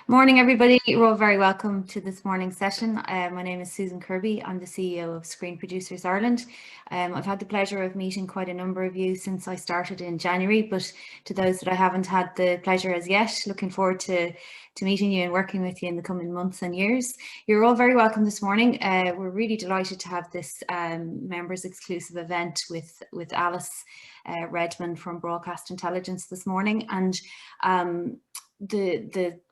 Morning, everybody. You're all very welcome to this morning's session. My name is Susan Kirby. I'm the CEO of Screen Producers Ireland. I've had the pleasure of meeting quite a number of you since I started in January, but to those that I haven't had the pleasure as yet, looking forward to meeting you and working with you in the coming months and years. You're all very welcome this morning. We're really delighted to have this members exclusive event with Alice Redman from Broadcast Intelligence this morning, and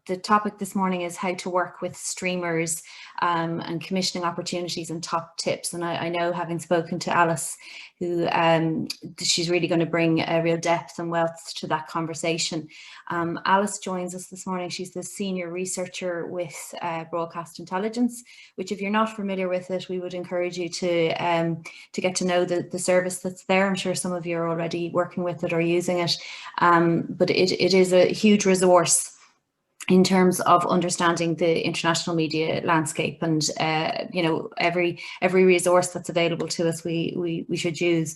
the topic this morning is how to work with streamers and commissioning opportunities and top tips. And I know, having spoken to Alice, who she's really going to bring a real depth and wealth to that conversation. Alice joins us this morning. She's the senior researcher with Broadcast Intelligence, which, if you're not familiar with it, we would encourage you to get to know the service that's there. I'm sure some of you are already working with it or using it, but it is a huge resource in terms of understanding the international media landscape, and you know, every resource that's available to us we should use.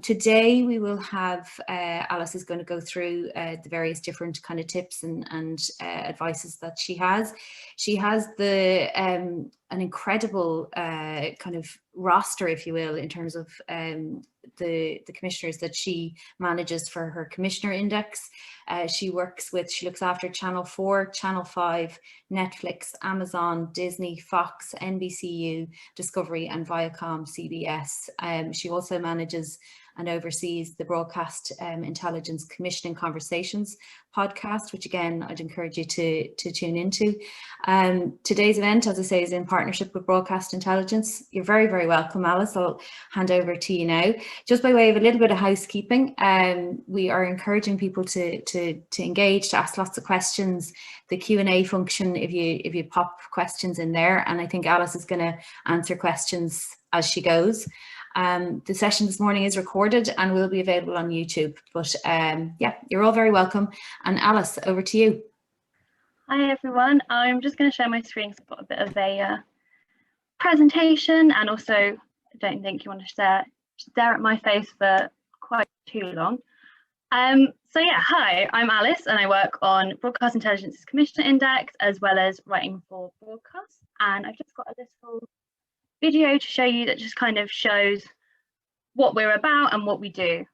Today we will have Alice is going to go through the various different kind of tips and advices that she has. She has the an incredible kind of roster, if you will, in terms of the commissioners that she manages for her commissioner index. She looks after Channel 4, Channel 5, Netflix, Amazon, Disney, Fox, NBCU, Discovery, and Viacom CBS. She also manages and oversees the Broadcast Intelligence Commissioning Conversations podcast, which again, I'd encourage you to tune into. Today's event, as I say, is in partnership with Broadcast Intelligence. You're very, very welcome, Alice. I'll hand over to you now. Just by way of a little bit of housekeeping, we are encouraging people to engage, to ask lots of questions. The Q&A function, if you pop questions in there, and I think Alice is going to answer questions as she goes. The session this morning is recorded and will be available on YouTube, but yeah, you're all very welcome. And Alice, over to you. Hi everyone, I'm just going to share my screen because I've got a bit of a presentation, and also I don't think you want to stare at my face for quite too long. So yeah, hi, I'm Alice and I work on Broadcast Intelligence's Commissioner Index as well as writing for Broadcast, and I've just got a little video to show you that just kind of shows what we're about and what we do.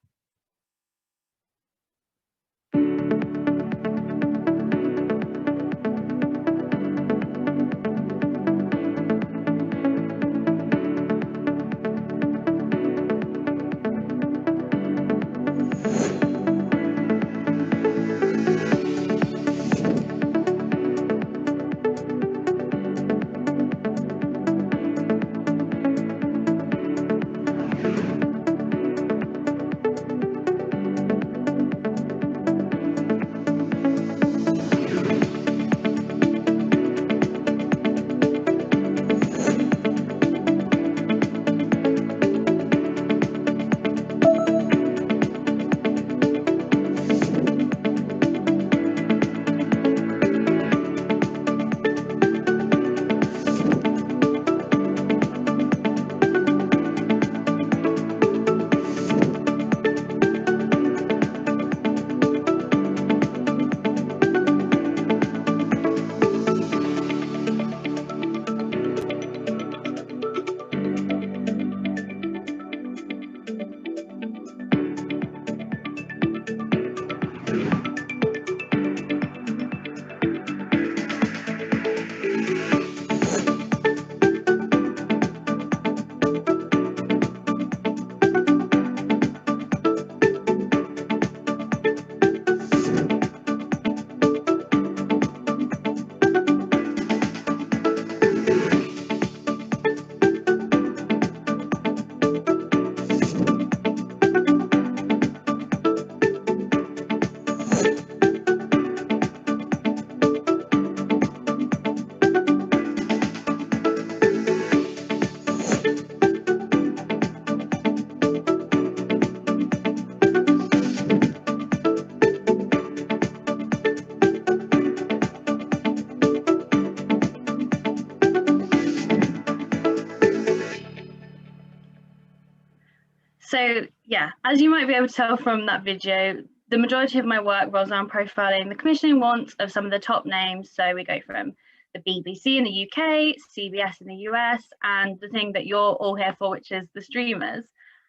So yeah, as you might be able to tell from that video, the majority of my work revolves around profiling the commissioning wants of some of the top names. So we go from the BBC in the UK, CBS in the US, and the thing that you're all here for, which is the streamers.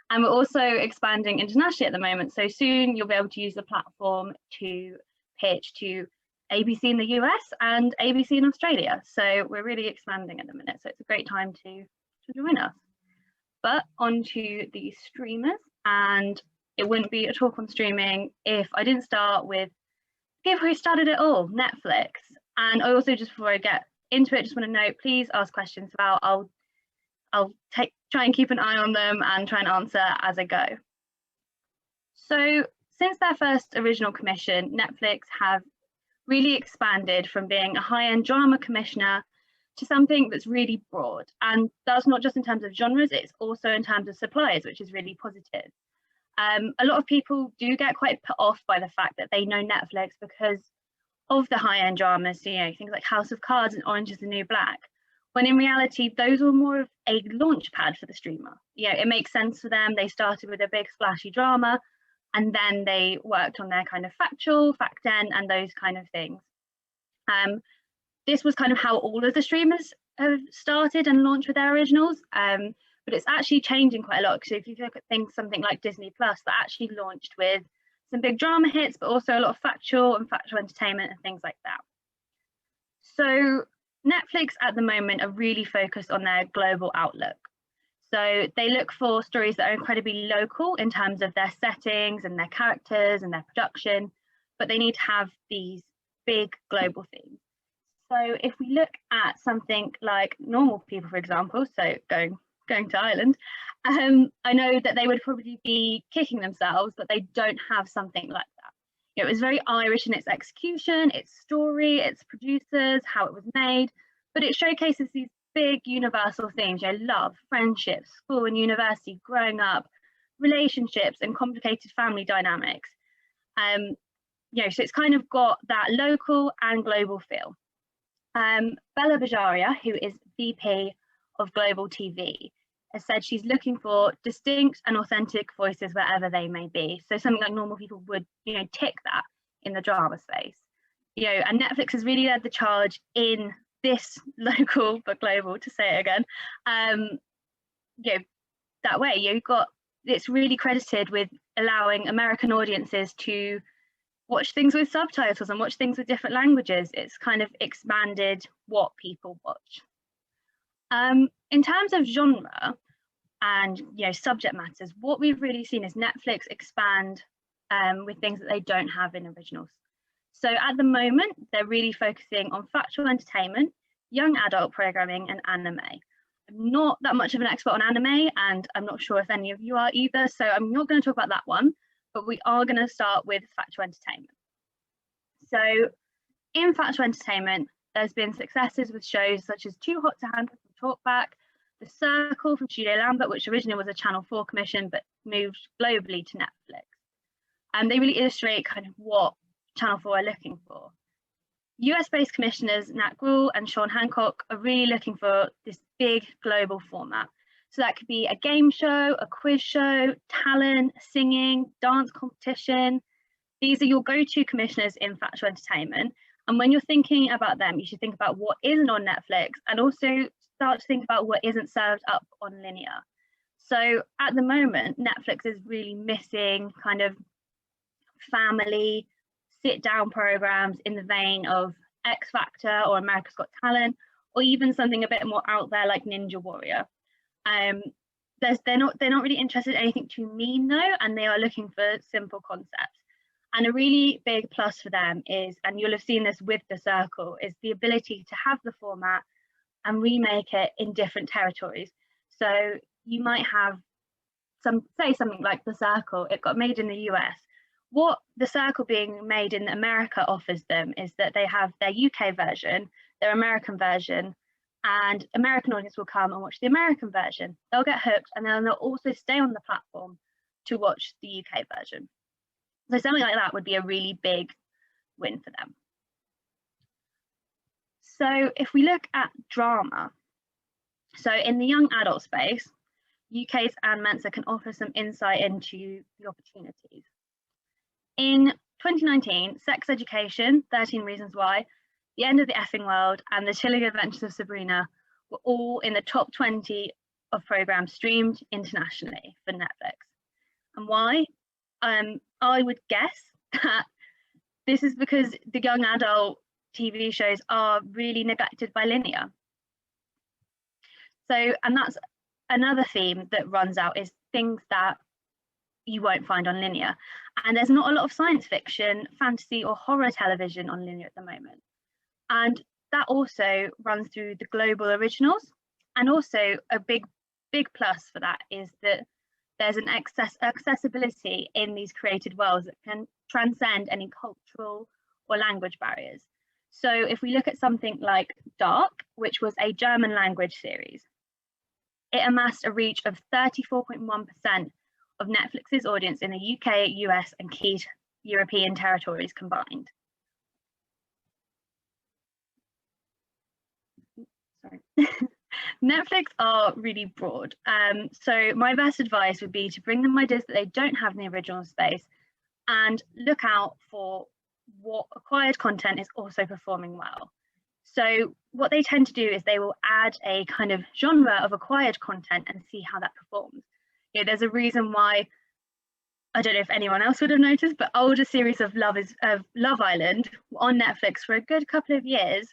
And we're also expanding internationally at the moment. So soon you'll be able to use the platform to pitch to ABC in the US and ABC in Australia. So we're really expanding at the minute. So it's a great time to join us. But onto the streamers, and it wouldn't be a talk on streaming if I didn't start with people who started it all, Netflix. And I also, just before I get into it, just want to note, please ask questions about, I'll try and keep an eye on them and try and answer as I go. So since their first original commission, Netflix have really expanded from being a high-end drama commissioner to something that's really broad. And that's not just in terms of genres, it's also in terms of suppliers, which is really positive. A lot of people do get quite put off by the fact that they know Netflix because of the high-end dramas, you know, things like House of Cards and Orange is the New Black, when in reality, those were more of a launch pad for the streamer. You know, it makes sense for them. They started with a big splashy drama, and then they worked on their kind of factual, fact 10, and those kind of things. This was kind of how all of the streamers have started and launched with their originals. But it's actually changing quite a lot. So if you look at things, something like Disney Plus, that actually launched with some big drama hits, but also a lot of factual entertainment and things like that. So Netflix at the moment are really focused on their global outlook. So they look for stories that are incredibly local in terms of their settings and their characters and their production, but they need to have these big global themes. So if we look at something like Normal People, for example, so going to Ireland, I know that they would probably be kicking themselves that they don't have something like that. You know, it was very Irish in its execution, its story, its producers, how it was made, but it showcases these big universal themes, you know, love, friendship, school and university, growing up, relationships and complicated family dynamics. You know, so it's kind of got that local and global feel. Bella Bajaria, who is VP of Global TV, has said she's looking for distinct and authentic voices wherever they may be. So something like Normal People would, you know, tick that in the drama space. You know, and Netflix has really led the charge in this local but global, to say it again. You know, that way you've got, it's really credited with allowing American audiences to watch things with subtitles and watch things with different languages. It's kind of expanded what people watch. In terms of genre and, you know, subject matters, what we've really seen is Netflix expand with things that they don't have in originals. So at the moment, they're really focusing on factual entertainment, young adult programming, and anime. I'm not that much of an expert on anime, and I'm not sure if any of you are either, so I'm not going to talk about that one, but we are going to start with factual entertainment. So in factual entertainment, there's been successes with shows such as Too Hot to Handle from Talkback, The Circle from Studio Lambert, which originally was a Channel 4 commission but moved globally to Netflix. And they really illustrate kind of what Channel 4 are looking for. US-based commissioners Nat Gruhl and Sean Hancock are really looking for this big global format. So that could be a game show, a quiz show, talent, singing, dance competition. These are your go-to commissioners in factual entertainment. And when you're thinking about them, you should think about what isn't on Netflix and also start to think about what isn't served up on linear. So at the moment, Netflix is really missing kind of family sit-down programs in the vein of X Factor or America's Got Talent, or even something a bit more out there like Ninja Warrior. They're not really interested in anything too mean though, and they are looking for simple concepts. And a really big plus for them is, and you'll have seen this with The Circle, is the ability to have the format and remake it in different territories. So you might have something like The Circle, it got made in the US. What The Circle being made in America offers them is that they have their UK version, their American version, and American audience will come and watch the American version. They'll get hooked, and then they'll also stay on the platform to watch the UK version. So something like that would be a really big win for them. So if we look at drama, so in the young adult space, UK's Anne Menser can offer some insight into the opportunities. In 2019, Sex Education, 13 Reasons Why, The End of the Effing World, and The Chilling Adventures of Sabrina were all in the top 20 of programs streamed internationally for Netflix. And why? I would guess that this is because the young adult TV shows are really neglected by linear. So, and that's another theme that runs out, is things that you won't find on linear. And there's not a lot of science fiction, fantasy, or horror television on linear at the moment. And that also runs through the global originals. And also a big plus for that is that there's an accessibility in these created worlds that can transcend any cultural or language barriers. So if we look at something like Dark, which was a German language series, it amassed a reach of 34.1% of Netflix's audience in the UK, US, and key European territories combined. Sorry. Netflix are really broad. So my best advice would be to bring them ideas that they don't have in the original space and look out for what acquired content is also performing well. So what they tend to do is they will add a kind of genre of acquired content and see how that performs. You know, there's a reason why, I don't know if anyone else would have noticed, but older series of Love Island were on Netflix for a good couple of years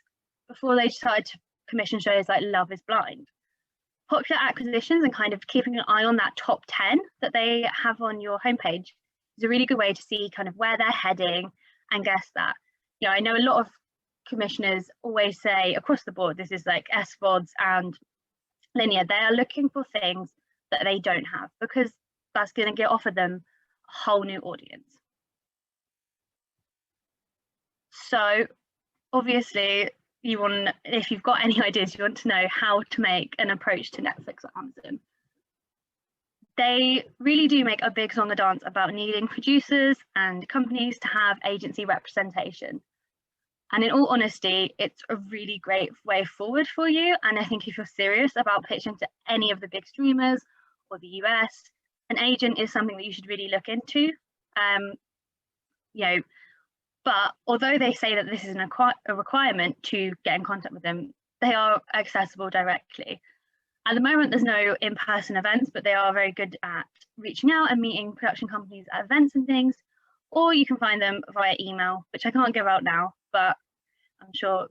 before they started to commission shows like Love is Blind. Popular acquisitions and kind of keeping an eye on that top 10 that they have on your homepage is a really good way to see kind of where they're heading and guess that. You know, I know a lot of commissioners always say across the board, this is like SVODs and linear, they are looking for things that they don't have, because that's going to offer them a whole new audience. So obviously you want, if you've got any ideas, you want to know how to make an approach to Netflix or Amazon. They really do make a big song and dance about needing producers and companies to have agency representation. And in all honesty, it's a really great way forward for you. And I think if you're serious about pitching to any of the big streamers or the US, an agent is something that you should really look into. You know, but although they say that this is a requirement to get in contact with them, they are accessible directly. At the moment, there's no in-person events, but they are very good at reaching out and meeting production companies at events and things, or you can find them via email, which I can't give out now, but I'm sure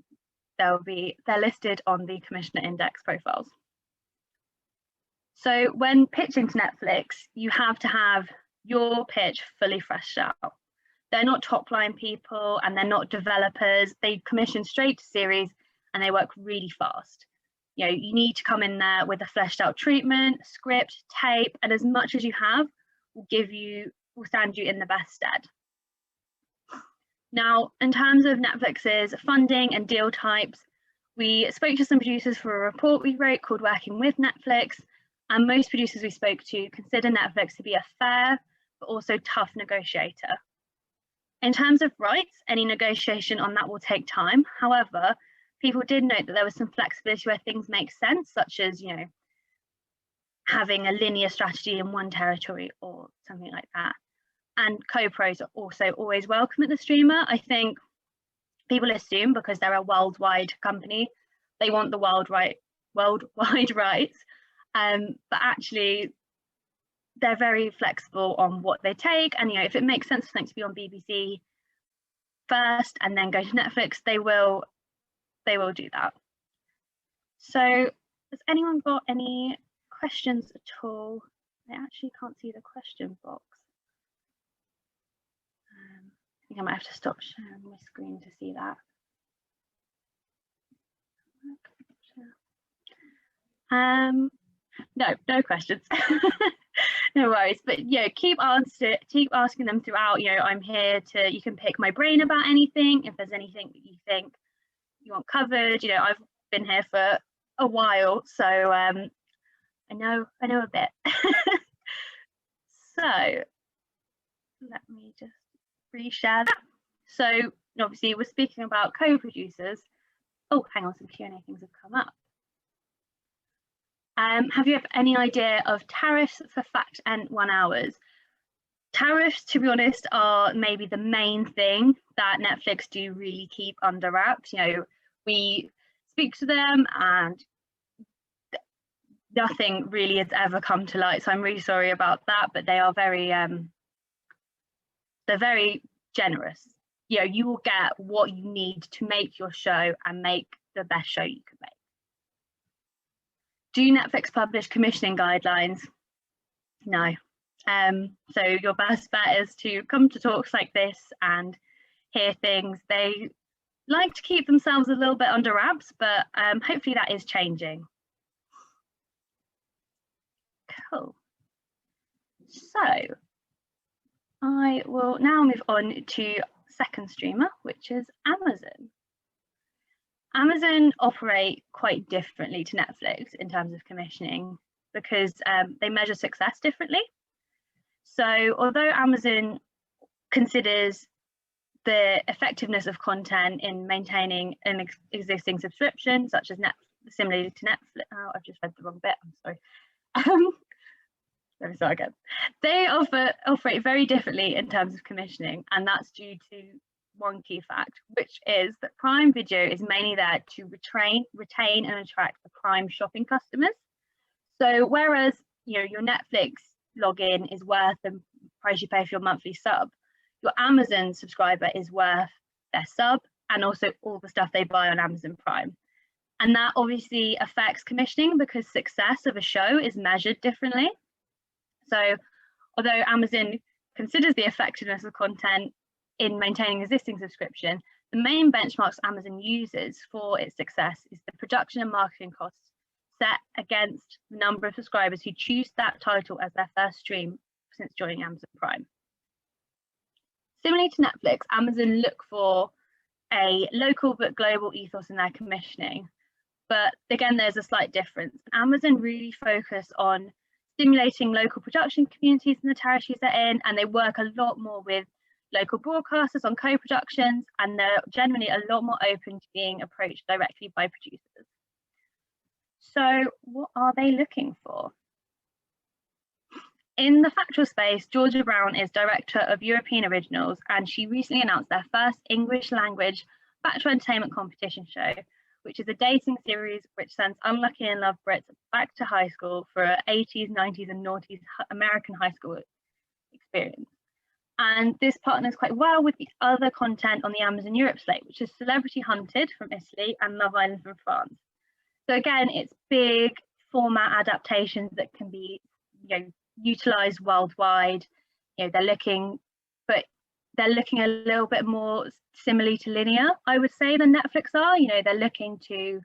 they're listed on the Commissioner Index profiles. So when pitching to Netflix, you have to have your pitch fully fleshed out. They're not top line people and they're not developers. They commission straight to series and they work really fast. You know, you need to come in there with a fleshed out treatment, script, tape, and as much as you have will stand you in the best stead. Now, in terms of Netflix's funding and deal types, we spoke to some producers for a report we wrote called Working with Netflix, and most producers we spoke to consider Netflix to be a fair but also tough negotiator. In terms of rights, any negotiation on that will take time. However, people did note that there was some flexibility where things make sense, such as, you know, having a linear strategy in one territory or something like that. And co-pros are also always welcome at the streamer. I think people assume because they're a worldwide company, they want the worldwide rights, but actually they're very flexible on what they take. And, you know, if it makes sense for them to be on BBC first and then go to Netflix, they will do that. So has anyone got any questions at all? I actually can't see the question box. I think I might have to stop sharing my screen to see that. No questions. No worries, but yeah, keep asking them throughout. You know, I'm here to, you can pick my brain about anything. If there's anything that you think you want covered, you know, I've been here for a while, so I know a bit. So let me just reshare that. So obviously we're speaking about co-producers. Oh, hang on, some Q&A things have come up. Have you any idea of tariffs for fact and 1 hours? Tariffs, to be honest, are maybe the main thing that Netflix do really keep under wraps. We speak to them and nothing really has ever come to light. So I'm really sorry about that, but they are they're very generous. You will get what you need to make your show and make the best show you can make. Do Netflix publish commissioning guidelines? No. So your best bet is to come to talks like this and hear things. They like to keep themselves a little bit under wraps, but hopefully that is changing. Cool. So I will now move on to second streamer, which is Amazon. Amazon operate quite differently to Netflix in terms of commissioning because they measure success differently. So although Amazon considers the effectiveness of content in maintaining an existing subscription, such as similarly to Netflix, oh, I've just read the wrong bit, I'm sorry. Let me start again. They operate very differently in terms of commissioning, and that's due to one key fact, which is that Prime Video is mainly there to retain and attract the Prime shopping customers. So whereas your Netflix login is worth the price you pay for your monthly sub, your Amazon subscriber is worth their sub and also all the stuff they buy on Amazon Prime. And that obviously affects commissioning because success of a show is measured differently. So although Amazon considers the effectiveness of content in maintaining existing subscription, the main benchmarks Amazon uses for its success is the production and marketing costs set against the number of subscribers who choose that title as their first stream since joining Amazon Prime. Similarly to Netflix, Amazon look for a local but global ethos in their commissioning. But again, there's a slight difference. Amazon really focus on stimulating local production communities in the territories they're in, and they work a lot more with local broadcasters on co-productions, and they're generally a lot more open to being approached directly by producers. So what are they looking for? In the factual space, Georgia Brown is Director of European Originals, and she recently announced their first English language factual entertainment competition show, which is a dating series which sends unlucky in love Brits back to high school for an 80s, 90s and noughties American high school experience. And this partners quite well with the other content on the Amazon Europe slate, which is Celebrity Hunted from Italy and Love Island from France. So again, it's big format adaptations that can be utilized worldwide. They're looking a little bit more similarly to linear, I would say, than Netflix are. They're looking to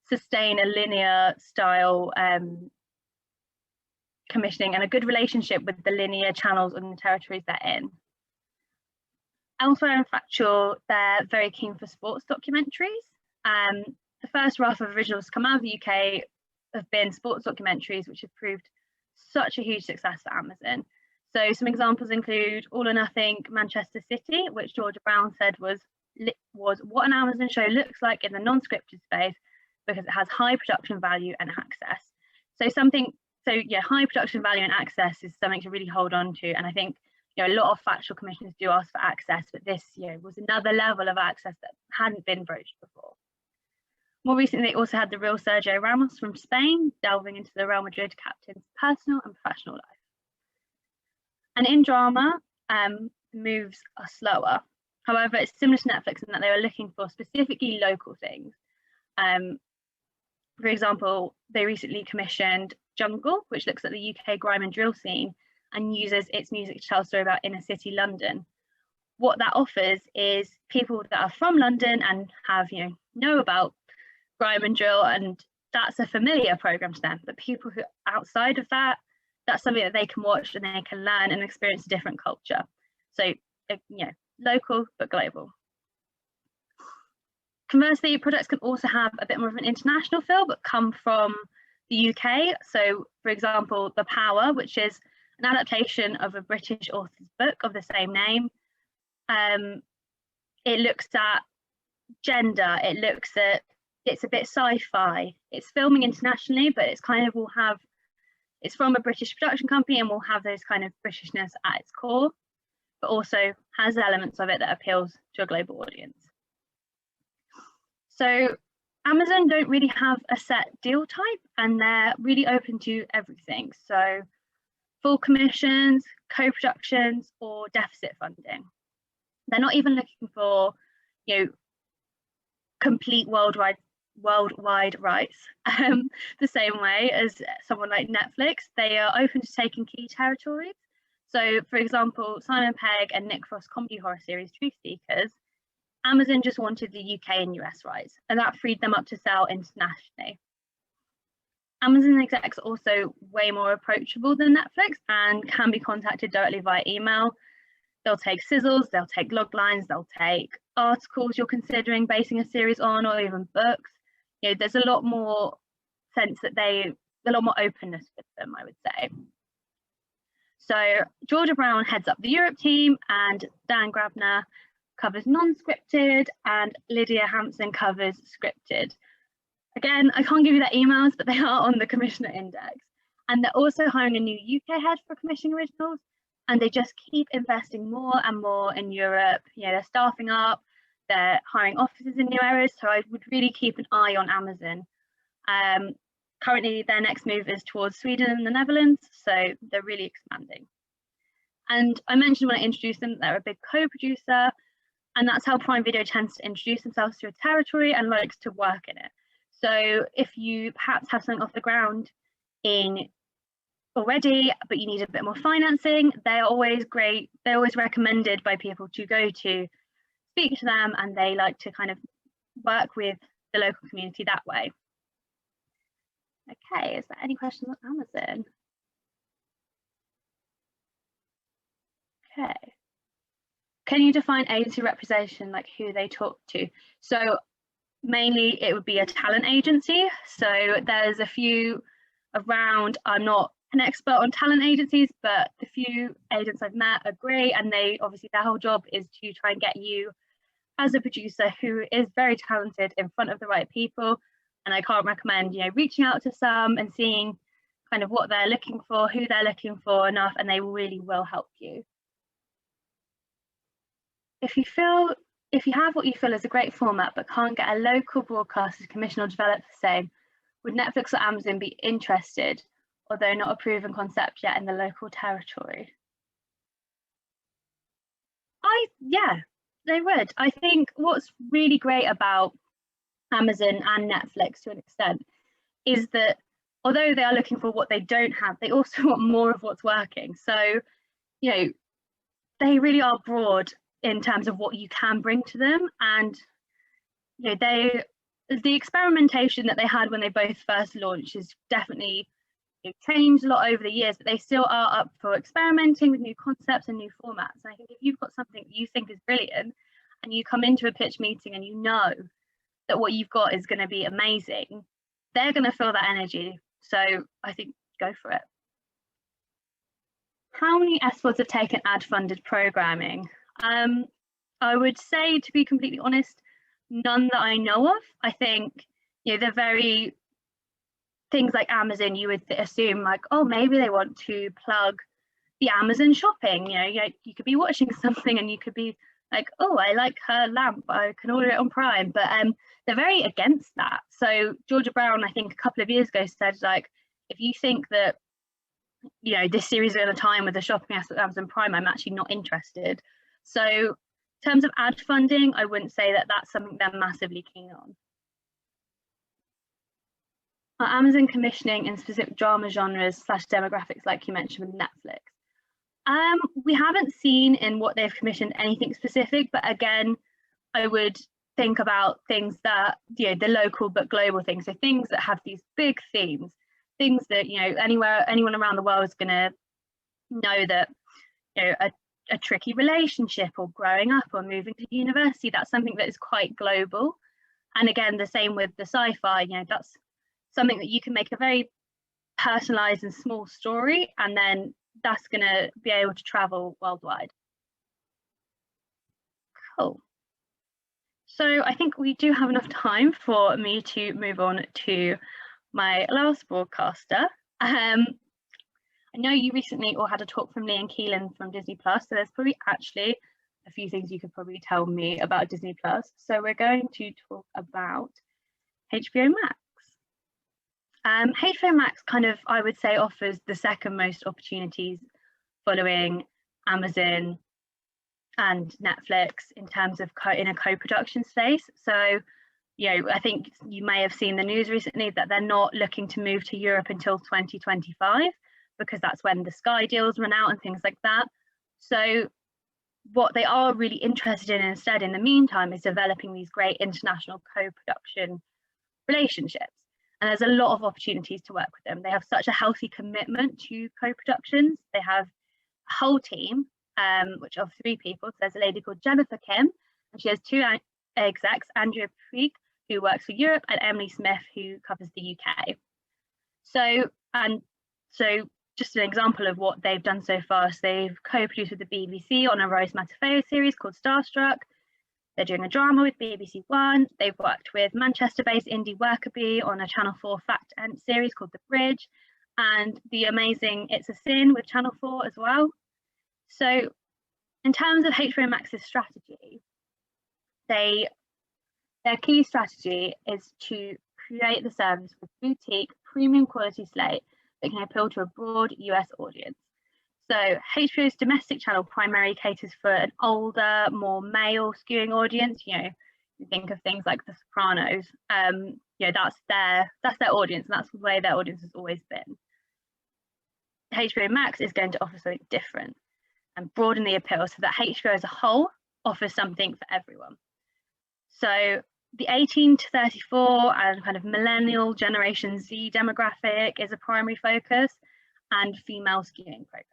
sustain a linear style commissioning and a good relationship with the linear channels and the territories they're in. Elsewhere in factual, they're very keen for sports documentaries. The first raft of originals to come out of the UK have been sports documentaries, which have proved such a huge success for Amazon. So some examples include All or Nothing Manchester City, which Georgia Brown said was what an Amazon show looks like in the non-scripted space because it has high production value and access. High production value and access is something to really hold on to. And I think a lot of factual commissioners do ask for access, but this was another level of access that hadn't been broached before. More recently, they also had the real Sergio Ramos from Spain, delving into the Real Madrid captain's personal and professional life. And in drama, moves are slower. However, it's similar to Netflix in that they were looking for specifically local things. For example, they recently commissioned Jungle, which looks at the UK grime and drill scene and uses its music to tell a story about inner city London. What that offers is people that are from London and have know about grime and drill, and that's a familiar program to them. But people who are outside of that, that's something that they can watch and they can learn and experience a different culture. So local but global. Conversely, products can also have a bit more of an international feel but come from the UK. So for example, The Power, which is an adaptation of a British author's book of the same name. It looks at gender, it's a bit sci-fi. It's filming internationally, but it's kind of it's from a British production company and will have those kind of Britishness at its core, but also has elements of it that appeals to a global audience. So Amazon don't really have a set deal type, and they're really open to everything. So full commissions, co-productions, or deficit funding. They're not even looking for, complete worldwide rights the same way as someone like Netflix. They are open to taking key territories. So, for example, Simon Pegg and Nick Frost's comedy horror series Truth Seekers, Amazon just wanted the UK and US rights, and that freed them up to sell internationally. Amazon execs are also way more approachable than Netflix and can be contacted directly via email. They'll take sizzles, they'll take log lines, they'll take articles you're considering basing a series on, or even books. There's a lot more sense that a lot more openness with them, I would say. So Georgia Brown heads up the Europe team, and Dan Grabner covers non-scripted, and Lydia Hampson covers scripted. Again, I can't give you their emails, but they are on the Commissioner Index. And they're also hiring a new UK head for commissioning originals, and they just keep investing more and more in Europe. They're staffing up, they're hiring offices in new areas, so I would really keep an eye on Amazon. Currently, their next move is towards Sweden and the Netherlands, so they're really expanding. And I mentioned when I introduced them, they're a big co-producer, and that's how Prime Video tends to introduce themselves to a territory and likes to work in it. So if you perhaps have something off the ground in already, but you need a bit more financing, they're always great. They're always recommended by people to go to speak to them, and they like to kind of work with the local community that way. Okay, is there any questions on Amazon? Okay. Can you define agency representation, like who they talk to? So mainly it would be a talent agency. So there's a few around. I'm not an expert on talent agencies, but the few agents I've met are great, and they obviously their whole job is to try and get you as a producer who is very talented in front of the right people. And I can't recommend reaching out to some and seeing kind of what they're looking for, who they're looking for enough, and they really will help you. If you have what you feel is a great format but can't get a local broadcaster to commission or develop the same, would Netflix or Amazon be interested, although not a proven concept yet in the local territory? Yeah, they would. I think what's really great about Amazon and Netflix to an extent is that although they are looking for what they don't have, they also want more of what's working. So, they really are broad in terms of what you can bring to them. And, the experimentation that they had when they both first launched is definitely changed a lot over the years, but they still are up for experimenting with new concepts and new formats. And I think if you've got something that you think is brilliant and you come into a pitch meeting and you know that what you've got is going to be amazing, they're going to feel that energy. So I think go for it. How many SVODs have taken ad-funded programming? I would say, to be completely honest, none that I know of. I think they're very things like Amazon. You would assume like, oh, maybe they want to plug the Amazon shopping. You could be watching something and you could be like, oh, I like her lamp, I can order it on Prime. But they're very against that. So Georgia Brown, I think a couple of years ago, said like, if you think that this series is at a time with the shopping aspect of Amazon Prime, I'm actually not interested. So in terms of ad funding, I wouldn't say that that's something they're massively keen on. Are Amazon commissioning in specific drama genres / demographics like you mentioned with Netflix? We haven't seen in what they've commissioned anything specific, but again, I would think about things that, the local but global things. So things that have these big themes, things that, anyone around the world is going to know that, a tricky relationship or growing up or moving to university, that's something that is quite global. And again, the same with the sci-fi, that's something that you can make a very personalized and small story, and then that's going to be able to travel worldwide. Cool. So I think we do have enough time for me to move on to my last broadcaster. I know you recently all had a talk from Lee and Keelan from Disney Plus, so there's probably actually a few things you could probably tell me about Disney Plus. So we're going to talk about HBO Max. HBO Max kind of, I would say, offers the second most opportunities following Amazon and Netflix in terms of in a co-production space. So, you know, I think you may have seen the news recently that they're not looking to move to Europe until 2025, because that's when the Sky deals run out and things like that. So what they are really interested in instead in the meantime is developing these great international co-production relationships. And there's a lot of opportunities to work with them. They have such a healthy commitment to co-productions. They have a whole team, which of 3 people. So there's a lady called Jennifer Kim, and she has 2 execs, Andrea Puig, who works for Europe, and Emily Smith, who covers the UK. So just an example of what they've done so far. So they've co-produced with the BBC on a Rose Matafeo series called Starstruck. They're doing a drama with BBC One. They've worked with Manchester-based indie Workabee on a Channel 4 fact and series called The Bridge, and the amazing It's a Sin with Channel 4 as well. So in terms of HBO Max's strategy, their key strategy is to create the service with boutique, premium quality slate that can appeal to a broad US audience. So HBO's domestic channel primarily caters for an older, more male skewing audience. You know, you think of things like The Sopranos. You know, that's their audience, and that's the way their audience has always been. HBO Max is going to offer something different and broaden the appeal so that HBO as a whole offers something for everyone. So the 18 to 34 and kind of millennial Generation Z demographic is a primary focus, and female skewing programs.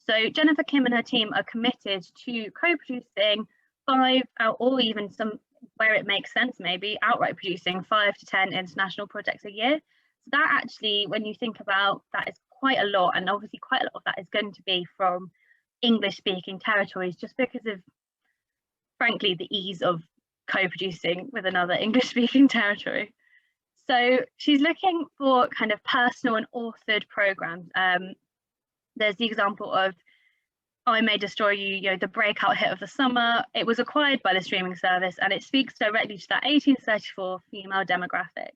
So Jennifer Kim and her team are committed to co-producing 5, or even some, where it makes sense, maybe outright producing 5 to 10 international projects a year. So that actually, when you think about that, is quite a lot, and obviously quite a lot of that is going to be from English-speaking territories, just because of, frankly, the ease of co-producing with another English-speaking territory. So she's looking for kind of personal and authored programs. There's the example of I May Destroy You, you know, the breakout hit of the summer. It was acquired by the streaming service, and it speaks directly to that 18 to 34 female demographic.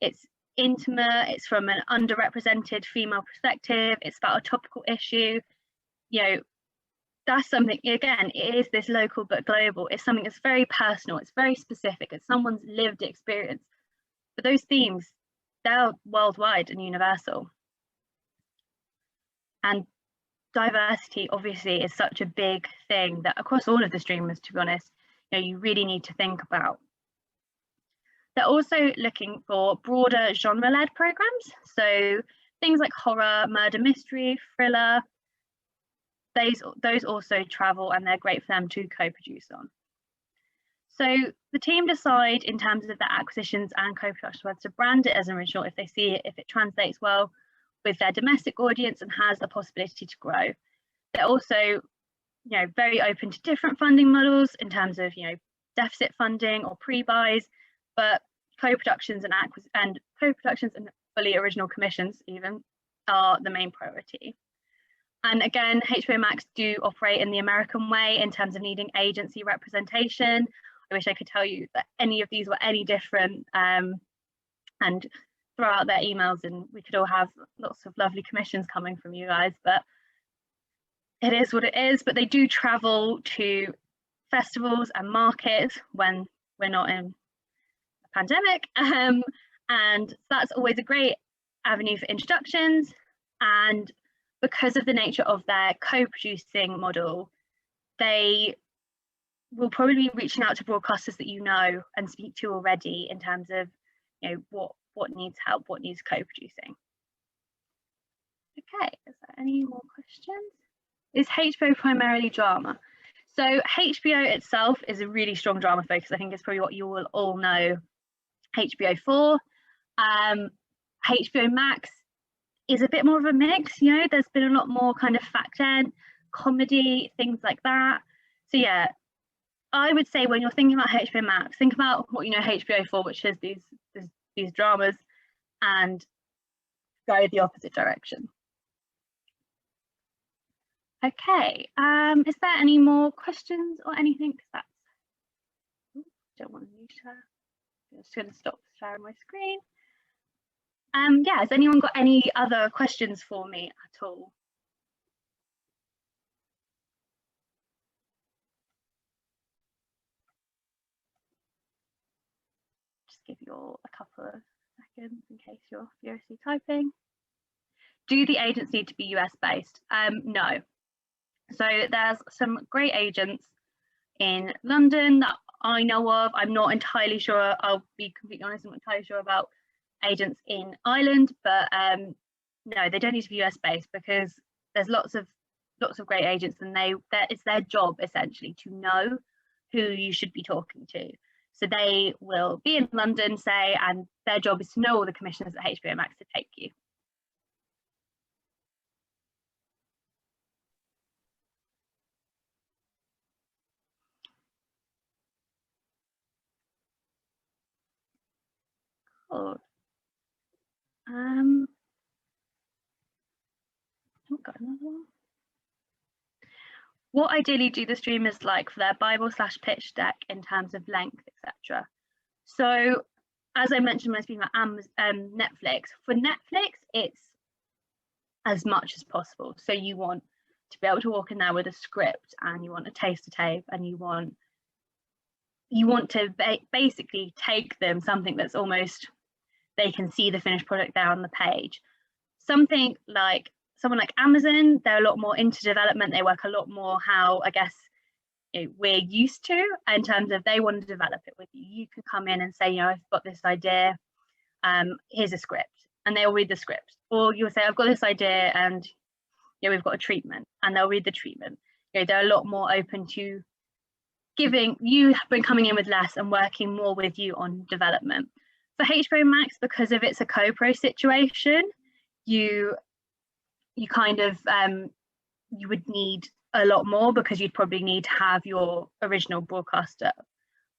It's intimate, it's from an underrepresented female perspective, it's about a topical issue. You know, that's something, again, it is this local but global. It's something that's very personal, it's very specific, it's someone's lived experience. But those themes, they're worldwide and universal. And diversity obviously is such a big thing that across all of the streamers, to be honest, you know, you really need to think about. They're also looking for broader genre-led programs. So things like horror, murder mystery, thriller, those also travel, and they're great for them to co-produce on. So the team decide in terms of their acquisitions and co-production whether to brand it as original if they see it, if it translates well with their domestic audience and has the possibility to grow. They're also, you know, very open to different funding models in terms of, you know, deficit funding or pre-buys, but co-productions and co-productions and fully original commissions even are the main priority. And again, HBO Max do operate in the American way in terms of needing agency representation. I wish I could tell you that any of these were any different, and throw out their emails and we could all have lots of lovely commissions coming from you guys, but it is what it is. But they do travel to festivals and markets when we're not in a pandemic, and that's always a great avenue for introductions. And because of the nature of their co-producing model, they will probably be reaching out to broadcasters that you know and speak to already in terms of, you know, what needs help, what needs co-producing. Okay, is there any more questions? Is HBO primarily drama? So HBO itself is a really strong drama focus. I think it's probably what you will all know HBO for. HBO Max is a bit more of a mix, you know, there's been a lot more kind of fact-end, comedy, things like that. So yeah, I would say when you're thinking about HBO Max, think about what you know HBO for, which is these dramas, and go the opposite direction. Okay, is there any more questions or anything? That's, don't want to mute her. I'm just going to stop sharing my screen. Yeah, has anyone got any other questions for me at all? Just give you all a couple of seconds in case you're furiously typing. Do the agents need to be US based? No. So there's some great agents in London that I know of. I'm not entirely sure, I'll be completely honest, I'm not entirely sure about agents in Ireland, but no, they don't need to be US based, because there's lots of great agents, and it's their job essentially to know who you should be talking to. So they will be in London, say, and their job is to know all the commissioners at HBO Max to take you. Cool. I've got another one. What ideally do the streamers like for their Bible/pitch deck in terms of length, etc.? So, as I mentioned when I was speaking about Netflix, for Netflix, it's as much as possible. So you want to be able to walk in there with a script, and you want a taster tape, and you want to basically take them something that's almost, they can see the finished product there on the page. Something like someone like Amazon, they're a lot more into development. They work a lot more how, I guess, we're used to, in terms of they want to develop it with you. You can come in and say, I've got this idea, here's a script, and they'll read the script. Or you'll say, I've got this idea, and we've got a treatment, and they'll read the treatment. They're a lot more open to giving, you have been coming in with less and working more with you on development. For HBO Max, because of it's a co-pro situation, you kind of you would need a lot more, because you'd probably need to have your original broadcaster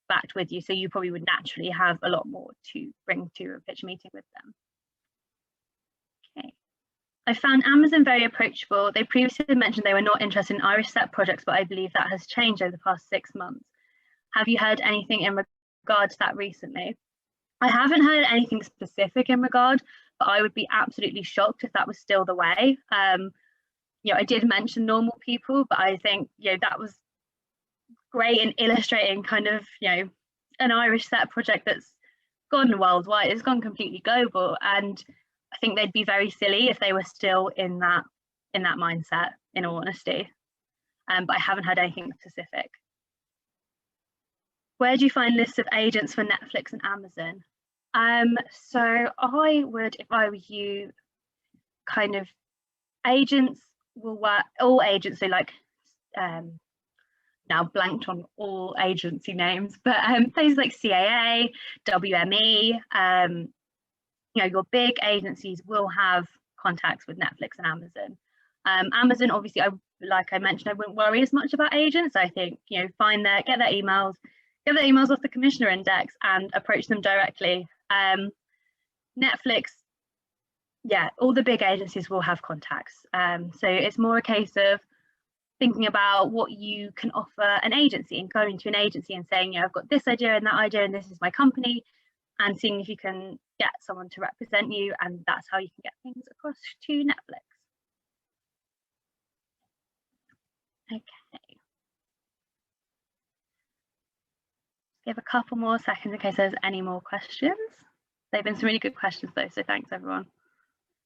backed with you, so you probably would naturally have a lot more to bring to a pitch meeting with them. Okay, I found Amazon very approachable. They previously mentioned they were not interested in Irish set projects, but I believe that has changed over the past 6 months. Have you heard anything in regard to that recently? I haven't heard anything specific in regard, but I would be absolutely shocked if that was still the way. I did mention normal people, but I think that was great in illustrating kind of an Irish set project that's gone worldwide. It's gone completely global, and I think they'd be very silly if they were still in that mindset, in all honesty. But I haven't heard anything specific. Where do you find lists of agents for Netflix and Amazon? So I would, if I were you, kind of, agents will work, all agents, so like now blanked on all agency names, but places like CAA, WME, your big agencies will have contacts with Netflix and Amazon. Amazon, obviously, like I mentioned, I wouldn't worry as much about agents. I think get their emails off the commissioner index and approach them directly. Netflix, all the big agencies will have contacts. So it's more a case of thinking about what you can offer an agency, and going to an agency and saying, I've got this idea and that idea, and this is my company, and seeing if you can get someone to represent you, and that's how you can get things across to Netflix. Okay. Give a couple more seconds in case there's any more questions. They've been some really good questions though, so thanks everyone.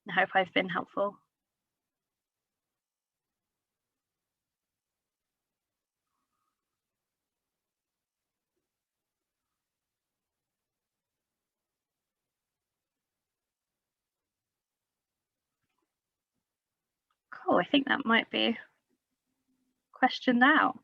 I hope I've been helpful. Cool, I think that might be a question now.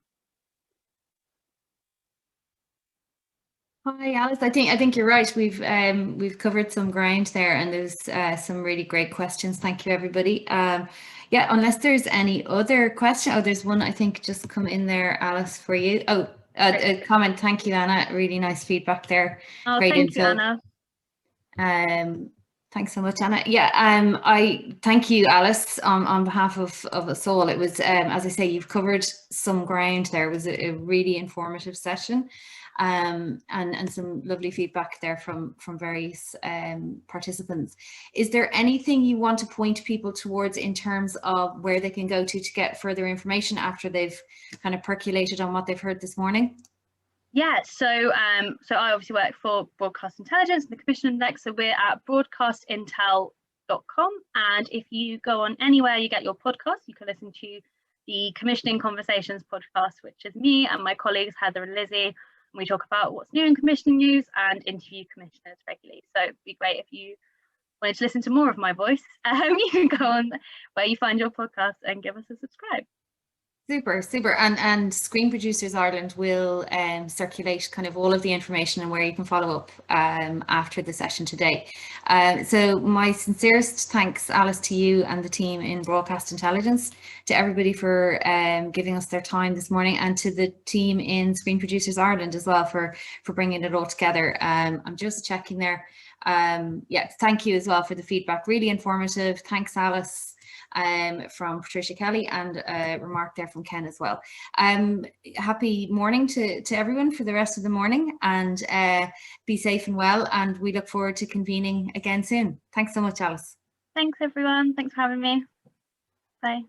Hi Alice, I think you're right. We've covered some ground there, and there's some really great questions. Thank you everybody. Yeah, unless there's any other question. Oh, there's one I think just come in there, Alice, for you. Oh, a comment. Thank you, Anna. Really nice feedback there. Oh, great thank info. You, Anna. Thanks so much, Anna. Yeah, I thank you, Alice, on behalf of us all. It was, as I say, you've covered some ground there. It was a really informative session, and some lovely feedback there from various participants. Is there anything you want to point people towards in terms of where they can go to get further information after they've kind of percolated on what they've heard this morning? Yeah, so I obviously work for Broadcast Intelligence and the Commission Index, so we're at broadcastintel.com, and if you go on anywhere you get your podcast, you can listen to the Commissioning Conversations podcast, which is me and my colleagues Heather and Lizzie, and we talk about what's new in commissioning news and interview commissioners regularly. So it'd be great if you wanted to listen to more of my voice. You can go on where you find your podcast and give us a subscribe. Super, super. And Screen Producers Ireland will circulate kind of all of the information and where you can follow up after the session today. So my sincerest thanks, Alice, to you and the team in Broadcast Intelligence, to everybody for giving us their time this morning, and to the team in Screen Producers Ireland as well for bringing it all together. I'm just checking there. Yeah, thank you as well for the feedback. Really informative. Thanks, Alice. From Patricia Kelly, and a remark there from Ken as well. Happy morning to everyone for the rest of the morning, and be safe and well, and we look forward to convening again soon. Thanks so much, Alice. Thanks everyone, thanks for having me. Bye.